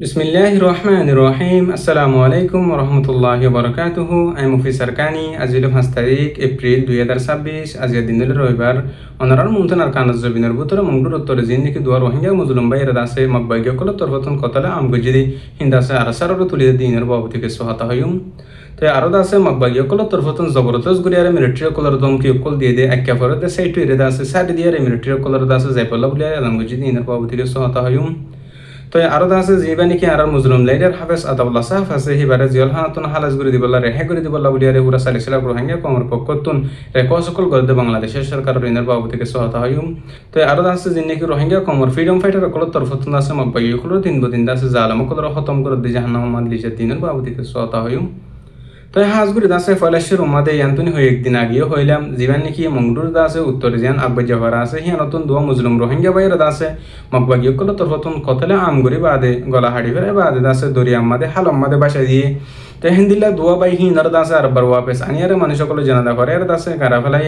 বিসমিল্লাহির রহমানির রহিম। আসসালামু আলাইকুম রহমতুল্লাহি বরকাতুহু। আমি মুফি সরকানি। আজিল 5 তারিখ এপ্রিল 2026। আজকের দিন হলো রবিবার। অনারার মুমতনার কানাজ জবিনের ভিতরে মঙ্গলুর উত্তরে জিন্দিকি দুয়ার রোহিঙ্গা মুজলুম বাইরে দাসে মকবাইগ কল তরফতন কতলে আমগজিদি হিন্দাসে আরসারর তুলিয়ে দিনের বাবতিকে সহাতা হইম। তো আরো দাসে মকবাইগ কল তরফতন জবরদস্ত গুরিয়ারে মিলিটারি কলর দমকি কল দিয়ে দে একা ফরে দে সাইটু এরে দাসে সাইড দিয়ে মিলিটারি কলর দাসে যাইপলা বুলিয়া আমগজিদি হিনের বাবতিকে সহাতা হইম। তো আরো আছে জিবানি কি আর মুজলুম লাইডার হাফেজ আতাউল্লাহ সাহেব আছে হিবারে জিয়াল হানাতুন হালাজ করে দিবল্লা রেহে করে দিবল্লা বুলিয়ারে পুরা সালিসিলা রোহিঙ্গা কমর পক্ষতুন রেকো সকল গদে বাংলাদেশের সরকার ঋণের বাবতিকে সহায়তা হইম। তো আরো আছে জিন্নে কি রোহিঙ্গা কমর ফ্রিডম ফাইটার কল তরফতুন আছে মকবাই কল দিন বদিন আছে জালাম কল খতম করে দি জাহান্নাম মাদলিজে দিনের বাবতিকে সহায়তা হইম। তো হাজগুড়ি দাসে ফয়লাশের উম্মাদে ইয়ান্তনি হয়ে একদিন আগিয়ে হইলাম জীবান নাকি মংডুর দাসে উত্তর জিয়ান আব্বা জাফার আছে হিয়া নতুন দোয়া মুসলিম রোহিঙ্গা বাইরে দাসে মকবাগিয়ে কল তরফতুন কতলে আমগুড়ি বাদে গলা হাড়ি ফেরে বাদে দাসে দরিয়া আম্মাদে হাল আম্মাদে বাসা দিয়ে তো হিন্দিল্লা দোয়া বাই হিনার দাসে আর বার ওয়াপেস আনিয়ারে মানুষ সকলে জানাদা করে আর দাসে কারা ফেলাই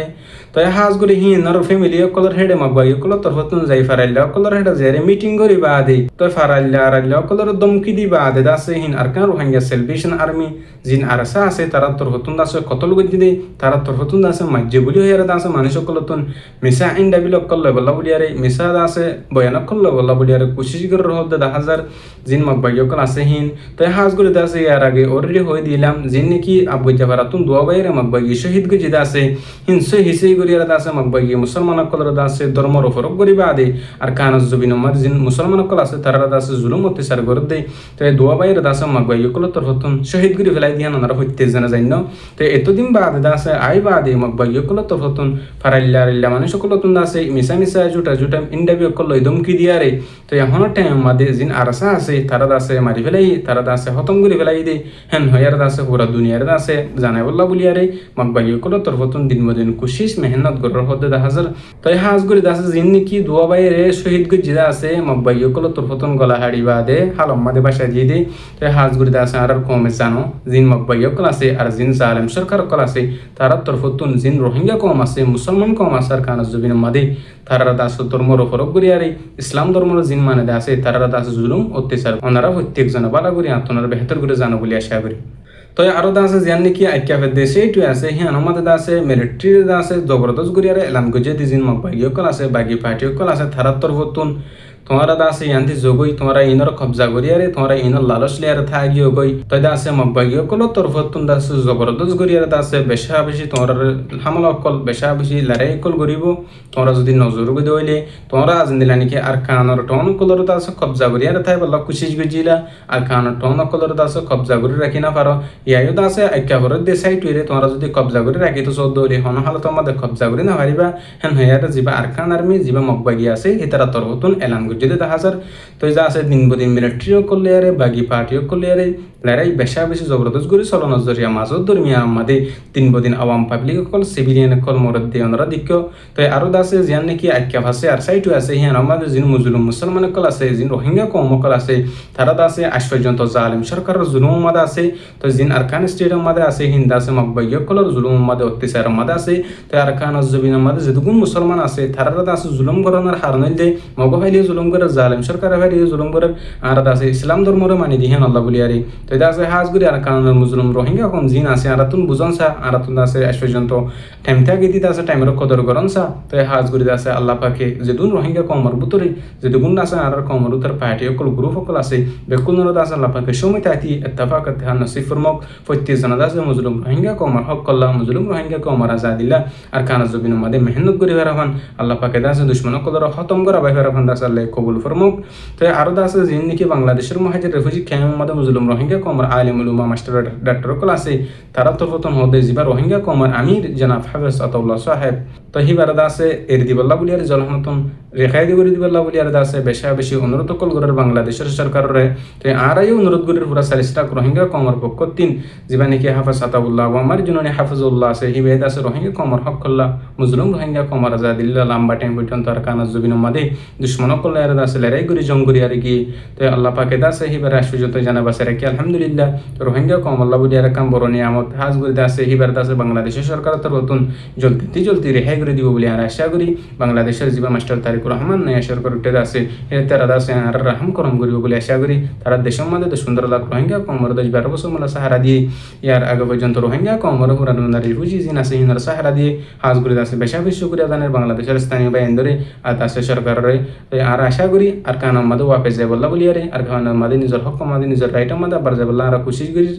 তো হাজগুড়ি হিনার ফ্যামিলি কলর হেডে মকবাগিয়ে কল তরফতুন যাই ফারাইল্লা কলর হেডে জেরে মিটিং করি বাদে তো ফারাইল্লা আরাইল্লা কলর দমকি দি বাদে দাসে হিন আর কান রোহিঙ্গা সেলভেশন আর্মি জিন আরসা আছে তারা তরফতুন দাসে কতল গদি দে তারা তরফতুন দাসে মাজ্জে বলি হইয়ারে দাসে মানুষ সকলতুন মিসা ইন্ডা বিলক কল বল্লা বুলিয়ারে মিসা দাসে বয়ানক কল বল্লা বুলিয়ারে কোশিশ করে রহদ দা হাজার জিন মকবাগিয়ে কল আছে হিন তো হাজগুড়ি দাসে ইয়ার আগে অলরেডি হয়ে দিলাম জিন নাকি আব্বু জাফারাতুন দোয়া বাইরে মকবাগি শহীদ গজি দাসে হিংসে হিসেই গরিয়ারে দাসে মকবাগি মুসলমান কলর দাসে ধর্মর ফরক গরি বাদে আর কানজ জবিন উম্মাদ জিন মুসলমান কল আছে তারা দাসে জুলুম অত্যাচার করে দে তো দোয়া বাইরে দাসে মকবাগি কল তরফতুন শহীদ গরি ফেলাই দিয়ান ওনারা হইতে জানা জান্য তো এতদিন বাদে দাসে আই বাদে মকবাগি কল তরফতুন ফারাইল্লা আরিল্লা মানুষ সকলতুন দাসে মিসা মিসা জুটা জুটা ইন্টারভিউ কল দমকি দিয়ারে তো এখন টাইম মাদে জিন আরসা আছে তারা দাসে মারি ফেলাই তারা দাসে হতম করে ফেলাই দে হেন হইয়ার দাসে পুরা দুনিয়ার দাসে জানাই বল্লা বুলিয়ারে মকবাগি কল তরফতুন দিন মদিন কুশিস মেহনত গরর হদে দা হাজার তো হাজগুড়ি দাসে জিন নাকি দোয়া বাইরে শহীদ গজিদা আছে মকবাগি কল তরফতুন গলা হাড়ি বাদে হালম মাদে বাসা দিয়ে দে তো হাজগুড়ি দাসে আর কমে জানো জিন মকবাগি কল আছে আর জিন জালেম সরকার কল আছে তারা তরফতুন জিন রোহিঙ্গা কম আছে মুসলমান কম আছে আর কানজ জবিন মাদে তারা দাস ধর্মর ফরক গরিয়ারে ইসলাম ধর্মর জিন মানে আছে তারা দাস জুলুম অত্যাচার ওনারা প্রত্যেকজনে বালা করি আত্মনার বেহতর করে জানো বলে আশা করি। তো আরো দাসে জিয়ান নাকি আইক্যা ফেদে সেইটু আছে হিয়ান আমাদের দাসে মিলিটারি দাসে জবরদস্ত গরিয়ারে এলাম গজে দি জিন মকবাগি কল আছে বাগি পার্টি কল আছে তারা তরফতুন তোমারা দাসে ইয়ান্তি যোগই তোমরা ইনর কবজা গরিয়ারে তোমরা ইনর লালস লিয়ারে থাগিও গই তো দাসে মকবাগিও কল তরফতুন দাসে জবরদস্ত গরিয়ারে দাসে বেশা বেশি তোমরা হামলা কল বেশা বেশি লড়াই কল গরিব তোমরা যদি নজর গদি হইলে তোমরা আজ নিলানিকে আর কানর টন কলর দাসে কবজা গরিয়ারে থাই বল্লা কুশিশ গজিলা আর কানর টন কলর দাসে কবজা গরি রাখি না পারো ইয়ায়ও দাসে আইক্যা ভরে দে সাইটুরে তোমরা যদি কবজা গরি রাখি তো চোদ্দ হইলে হন হালত আমাদের কবজা গরি না পারিবা হেন হইয়ারে জিবা আর কান আর্মি জিবা মকবাগি আছে এতারা তরফতুন এলান যদি দা হাজার তো যা আছে দিন বদিন মিলিটারিও করলে আরে বাগি পার্টিও করলে আরে লড়াই বেশা বেশি জবরদস্ত করে চলন জরিয়া মাজত ধর্মিয়া আমাদের দিন বদিন আওয়াম পাবলিক কল সিভিলিয়ান কল মরদ দিয়ে ওনারা দিক্ষ তো আরো দাসে জিয়ান নাকি আইক্যা ভাসে আর সাইটু আছে হিয়ান আমাদের জিন মুজলুম মুসলমান কল আছে জিন রোহিঙ্গা কম কল আছে তারা দাসে আজ পর্যন্ত জালিম সরকারের জুলুম মাদে আছে তো জিন আরকান স্টেডিয়াম মাদে আছে হিন্দাসে মকবাগি কলর জুলুম মাদে অত্যাচার মাদে আছে তো আরকান জবিন মাদে যেটুকুন মুসলমান আছে তারা দাসে জুলুম করানোর হার নইলে মগ ফাইলে জুলুম করে জালিম সরকার ফাইলে জুলুম করে আর দাসে ইসলাম ধর্মরে মানি দিহেন আল্লাহ বলিয়ারি তো দাসে হাজগুড়ি আর কারণ মুসলিম রোহিঙ্গা কম জিন আছে আরাতুন বুঝন সা আরাতুন দাসে আজ পর্যন্ত টাইম থাকি দিতে আছে টাইমের কদর করন সা তো হাজগুড়ি দাসে আল্লাহ পাকে যেদুন রোহিঙ্গা কমর বুতরে যেদুন দাসে আর কমর উত্তর পার্টি অকল গ্রুপ অকল আছে বেকুনর দাসে আল্লাহ পাকে সময় তাতি ইত্তেফাক ধান নসিব ফরমক প্রত্যেকজন দাসে মুসলিম রোহিঙ্গা কমর হক কল্লা মুসলিম রোহিঙ্গা কমর আজাদিল্লা আর কানা জবিন মাদে মেহনত করে বেরাফান আল্লাহ পাকে দাসে দুশ্মন কদর খতম করা বাই বেরাফান দাসে আল্লাহ কবুল ফরমক তো আরো দাসে জিন নাকি বাংলাদেশের মহাজির রেফিউজি ক্যাম্প মাদে মুসলিম রোহিঙ্গা কমর আলিমুল উলামা মাস্টার ডাক্তার কল আছে তারা তরফতুন হদে জিবা রোহিঙ্গা কমর আমির জনাব হাফেজ আতাউল্লাহ সাহেব তো হিবার দাসে এর দিবল্লা বুলিয়ার জলহনতন রেখাই দি করে দিবল্লা বুলিয়ার দাসে বেশা বেশি অনুরোধ কল করার বাংলাদেশের সরকারের তো আর এই অনুরোধ করার পুরা সারিস্টা রোহিঙ্গা কমর পক্ষ তিন জিবা নাকি হাফেজ আতাউল্লাহ আমার জন্য হাফেজুল্লাহ আছে হিবে দাসে রোহিঙ্গা কমর হক কল্লা মুসলিম রোহিঙ্গা কমর আজাদিল্লা লম্বা টাইম পর্যন্ত আর কানা জবিন মাদে দুশ্মন কল্লা আর দাসে লড়াই করি জঙ্গরি আর কি তো আল্লাহ পাকে দাসে হিবার আশুজত জানাবাসে রাখি আলহামদুলিল্লাহ রোহিঙ্গা কম আল্লাহ বুলিয়ার কাম বড় নিয়ামত হাজগুড়ি দাসে হিবার দাসে বাংলাদেশের সরকার তরফতুন জলদি রেহাই করে দিব বলে আর আশা করি বাংলাদেশের জিবা মাস্টার তারিখ তারেক রহমান নয়া সরকার উঠে আছে তারা আছে আর রাহম করম করিব বলে আশা করি তারা দেশের মধ্যে 15 লাখ রোহিঙ্গা কমর 10-12 বছর মেলা সাহারা দিয়ে ইয়ার আগে পর্যন্ত রোহিঙ্গা কমর পুরান রিফিউজি জিন আছে হিনার সাহারা দিয়ে হাজ করে আছে বেশা বেশি করে জানের বাংলাদেশের স্থানীয় বাহিনী ধরে আর আছে সরকারের আর আশা করি আর কান আমাদের ওয়াপেস যায় বললা বলি আরে আর কান আমাদের নিজের হক আমাদের নিজের রাইট আমাদের আবার যায় বললা আর খুশি করি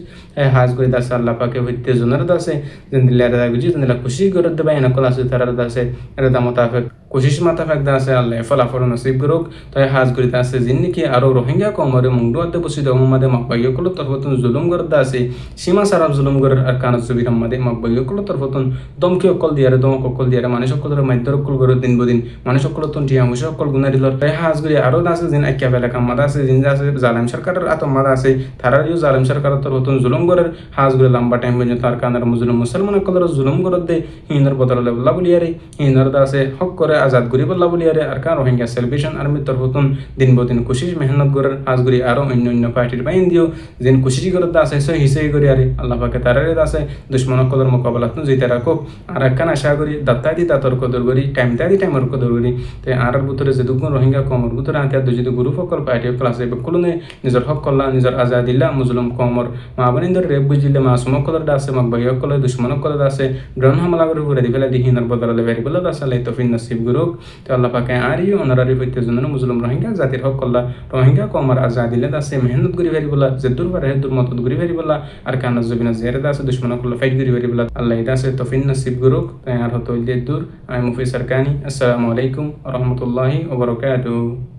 হাজ করে আছে আল্লাহ পাকে হইতে জনের আছে যেন দিলে বুঝি দিলা খুশি করে দেবা এনকল আছে তার আছে এর দাম মোতাবেক কোশিশ মাতাফেক দা আছে আল্লাহ ফলাফল নসিব করুক তাই হাজ করিতে আছে জিন্নিকি আরো রোহিঙ্গা কমরে মুংডুয়াতে বসিত মোহাম্মদে মকবাইয়কল তরফতুন জুলুম করদা আছে সীমা সারাব জুলুম করার আর কানত জবির আমাদে মকবাইয়কল তরফতুন দমকি অকল দিয়ারে দমক অকল দিয়ারে মানুষ সকলের মাধ্যর অকল করে দিন বদিন মানুষ সকলতুন টিয়া মুশ অকল গুনারিল তাই হাজ করি আরো আছে জিন আইকা বেলা কামাদা আছে জিন আছে জালিম সরকারের আতমাদা আছে তারারিও জালিম সরকারের তরফতুন জুলুম করার হাজ করে লম্বা টাইম পর্যন্ত তার কানের মুসলিম মুসলমান সকলের জুলুম করে দে হিন্দর বদলে বলা বলিয়ারে হিন্দর আছে হক করে আজাদ করি বল্লা বলিয়ারে আর কার রোহিঙ্গা সেলিব্রেশন আর্মির তরফতুন দিন বদিন কোশিশ মেহনত করার আজ করি আরো অন্য অন্য পার্টির বাইন দিও যেন কোশিশ করে আছে সে হিসেবে করি আরে আল্লাহ পাকে তারারে আছে দুশ্মন কদর মোকাবেলাত জিতে রাখো আর একখান আশা করি দাত্তাই দি দাতর কদর করি টাইমটাই দি টাইমর কদর করি তাই আর ভিতরে যে দুগুণ রোহিঙ্গা কমর ভিতরে আনতে যদি গুরু সকল পার্টি ক্লাস এবার কোনে নিজের হক করলা নিজের আজাদিল্লা মুসলিম কমর মা বনিন্দর রেপ বুঝিলে মা সমকলর আছে মক ভাই সকল দুশ্মন কলর আছে ড্রোন হামলা করে ঘুরে দিফেলা দি হিনার বদলে ভেরিবল আছে আল্লাহ তৌফিক নসিব গুরুক তো আল্লাহ পাকে আরি অনারারি হইতে জন্য মুসলিম রোহিঙ্গা জাতির হক করলা রোহিঙ্গা কমর আজাদিল্লা আছে মেহনত করি ভেরিবল যে দূর পারে দূর মত করি ভেরিবল আর কান জবিনা জেরে আছে দুশ্মন কল ফাইট করি ভেরিবল আল্লাহ ইদা আছে তৌফিক নসিব গুরুক তাই আর হতো দূর আমি মুফি সরকানি আসসালামু আলাইকুম ওয়া রাহমাতুল্লাহি ওয়া বারাকাতুহু।